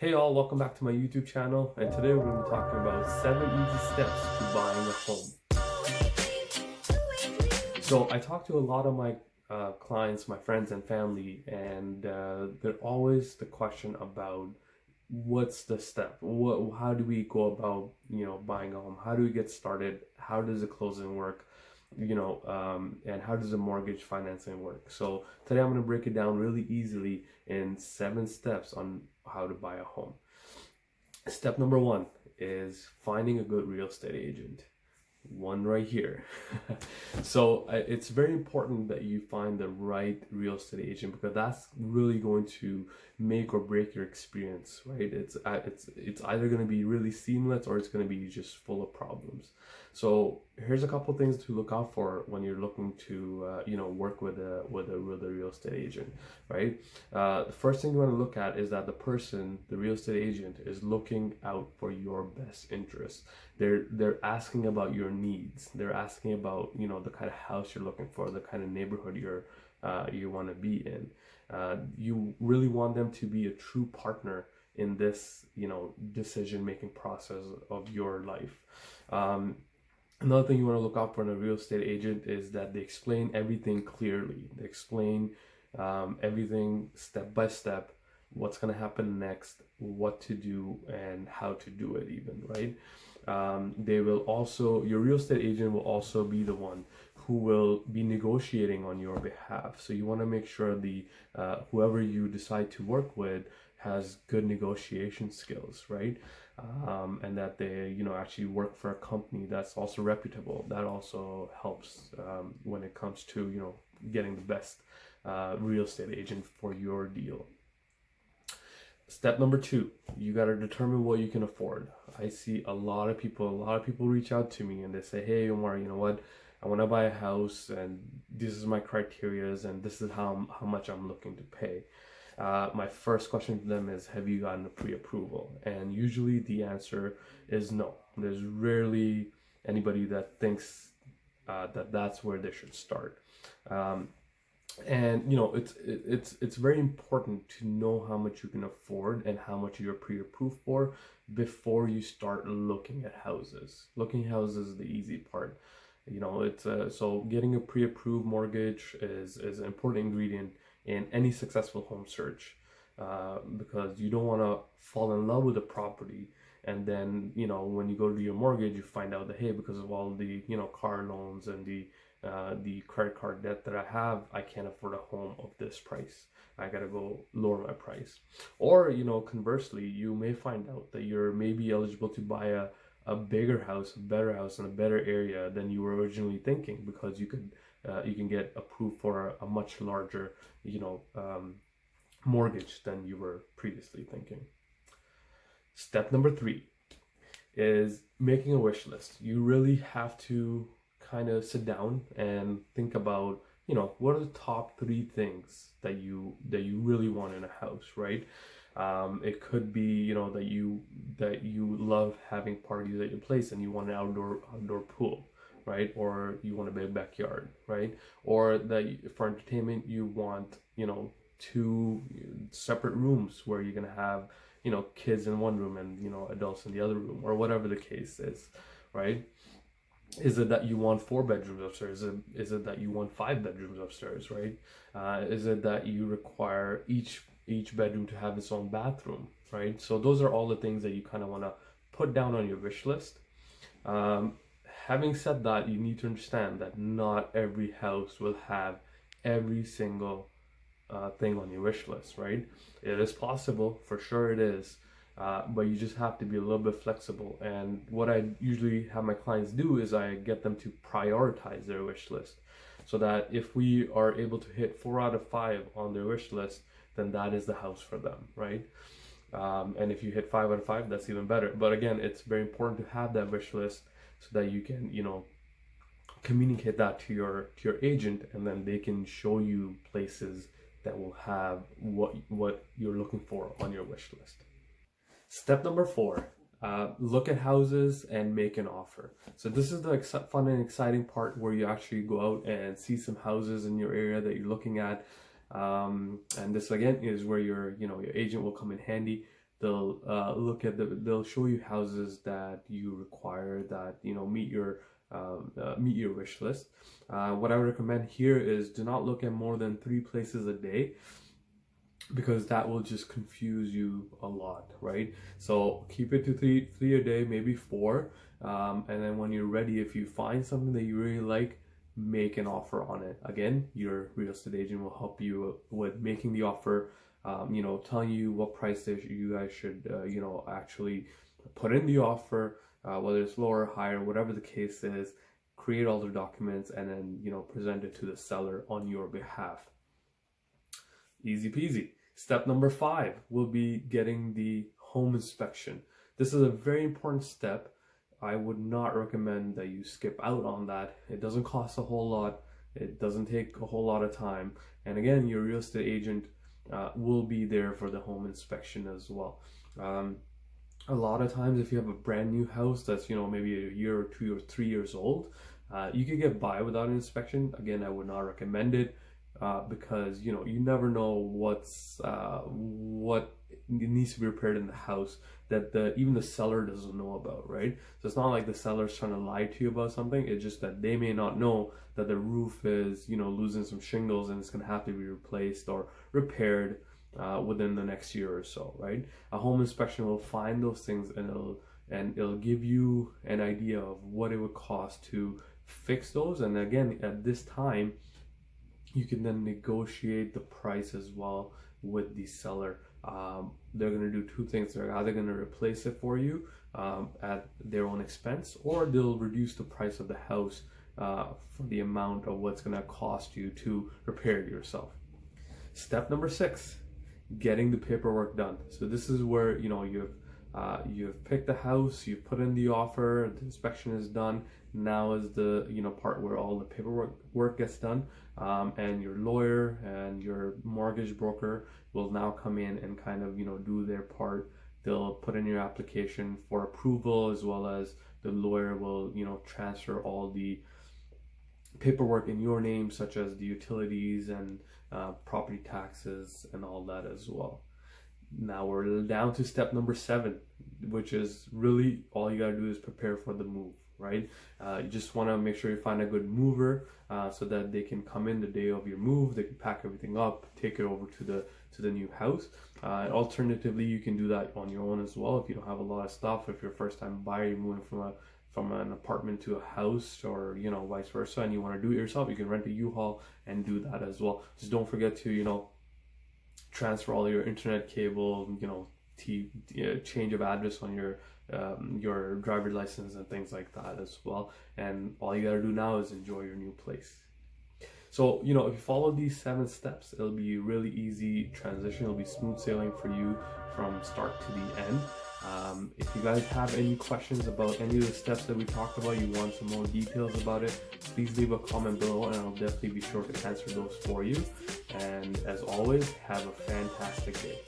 Hey all, welcome back to my YouTube channel, and today we're going to be talking about 7 easy steps to buying a home. So I talk to a lot of my clients, my friends and family, and there's always the question about what's the step? How do we go about, buying a home? How do we get started? How does the closing work? And how does the mortgage financing work? So today I'm going to break it down really easily in 7 steps on how to buy a home. Step number 1 is finding a good real estate agent. One right here. So it's very important that you find the right real estate agent, because that's really going to make or break your experience, right? It's either going to be really seamless or it's going to be just full of problems. So here's a couple things to look out for when you're looking to work with a real estate agent, right? The first thing you want to look at is that the real estate agent, is looking out for your best interests. They're asking about your needs. They're asking about the kind of house you're looking for, the kind of neighborhood you want to be in. You really want them to be a true partner in this decision making process of your life. Another thing you want to look out for in a real estate agent is that they explain everything clearly. They explain everything step by step, what's going to happen next, what to do, and how to do it even, right? Your real estate agent will also be the one who will be negotiating on your behalf. So you want to make sure whoever you decide to work with has good negotiation skills, right? And that they actually work for a company that's also reputable. That also helps when it comes to getting the best real estate agent for your deal. Step number 2, you got to determine what you can afford. I see a lot of people reach out to me and they say, hey Omar, you know what, I want to buy a house and this is my criterias and this is how much I'm looking to pay. My first question to them is, have you gotten a pre-approval? And usually the answer is no. There's rarely anybody that thinks that's where they should start. And it's very important to know how much you can afford and how much you're pre-approved for before you start looking at houses. Looking at houses is the easy part. So getting a pre-approved mortgage is an important ingredient in any successful home search, because you don't want to fall in love with a property and then when you go to do your mortgage you find out that, hey, because of all the car loans and the credit card debt that I have, I can't afford a home of this price. I gotta go lower my price. Or conversely, you may find out that you're maybe eligible to buy a bigger house, a better house in a better area than you were originally thinking, because you can get approved for a much larger mortgage than you were previously thinking. Step number 3 is making a wish list. You really have to kind of sit down and think about what are the top 3 things that you really want in a house, right? It could be that you love having parties at your place and you want an outdoor pool, right? Or you want a big backyard, right? Or that for entertainment you want 2 separate rooms where you're gonna have kids in one room and adults in the other room, or whatever the case is, right? Is it that you want 4 bedrooms upstairs? Is it that you want 5 bedrooms upstairs, right? Is it that you require each bedroom to have its own bathroom, right? So those are all the things that you kind of want to put down on your wish list. Having said that, you need to understand that not every house will have every single thing on your wish list, right? It is possible, for sure it is, but you just have to be a little bit flexible. And what I usually have my clients do is I get them to prioritize their wish list, so that if we are able to hit 4 out of 5 on their wish list, then that is the house for them, right? And if you hit 5 out of 5, that's even better. But again, it's very important to have that wish list so that you can communicate that to your agent, and then they can show you places that will have what you're looking for on your wish list. Step number 4, look at houses and make an offer. So this is the fun and exciting part, where you actually go out and see some houses in your area that you're looking at. And this again is where your agent will come in handy they'll look at they'll show you houses that you require that meet your wish list. What I would recommend here is do not look at more than 3 places a day, because that will just confuse you a lot, right? So keep it to three a day, maybe 4, and then when you're ready, if you find something that you really like, make an offer on it. Again, your real estate agent will help you with making the offer, telling you what price you guys should actually put in the offer, whether it's lower or higher, whatever the case is. Create all the documents and then present it to the seller on your behalf. Easy peasy. Step number 5 will be getting the home inspection. This is a very important step. I would not recommend that you skip out on that. It doesn't cost a whole lot. It doesn't take a whole lot of time. And again, your real estate agent will be there for the home inspection as well. A lot of times, if you have a brand new house that's maybe a year or 2 or 3 years old, you can get by without an inspection. Again, I would not recommend it, because you never know what needs to be repaired in the house that even the seller doesn't know about, right? So it's not like the seller's trying to lie to you about something. It's just that they may not know that the roof is losing some shingles and it's going to have to be replaced or repaired within the next year or so, right? A home inspection will find those things, and it'll give you an idea of what it would cost to fix those. And again, at this time, you can then negotiate the price as well with the seller. They're going to do 2 things. They're either going to replace it for you at their own expense, or they'll reduce the price of the house for the amount of what's going to cost you to repair it yourself. Step number 6, getting the paperwork done. So this is where you've picked the house, you've put in the offer, the inspection is done. Now is the part where all the paperwork gets done, and your lawyer and your mortgage broker will now come in and kind of do their part. They'll put in your application for approval, as well as the lawyer will transfer all the paperwork in your name, such as the utilities and property taxes and all that as well. Now we're down to step number 7, which is really all you gotta do is prepare for the move, right? You just want to make sure you find a good mover, so that they can come in the day of your move. They can pack everything up, take it over to the new house. Alternatively, you can do that on your own as well if you don't have a lot of stuff. If you're a first-time buyer, you're moving from an apartment to a house, or vice versa, and you want to do it yourself, you can rent a U-Haul and do that as well. Just don't forget to transfer all your internet cable, change of address on your driver's license and things like that as well. And all you gotta do now is enjoy your new place. So if you follow these 7 steps, it'll be a really easy transition. It'll be smooth sailing for you from start to the end. If you guys have any questions about any of the steps that we talked about, you want some more details about it, please leave a comment below and I'll definitely be sure to answer those for you. And as always, have a fantastic day.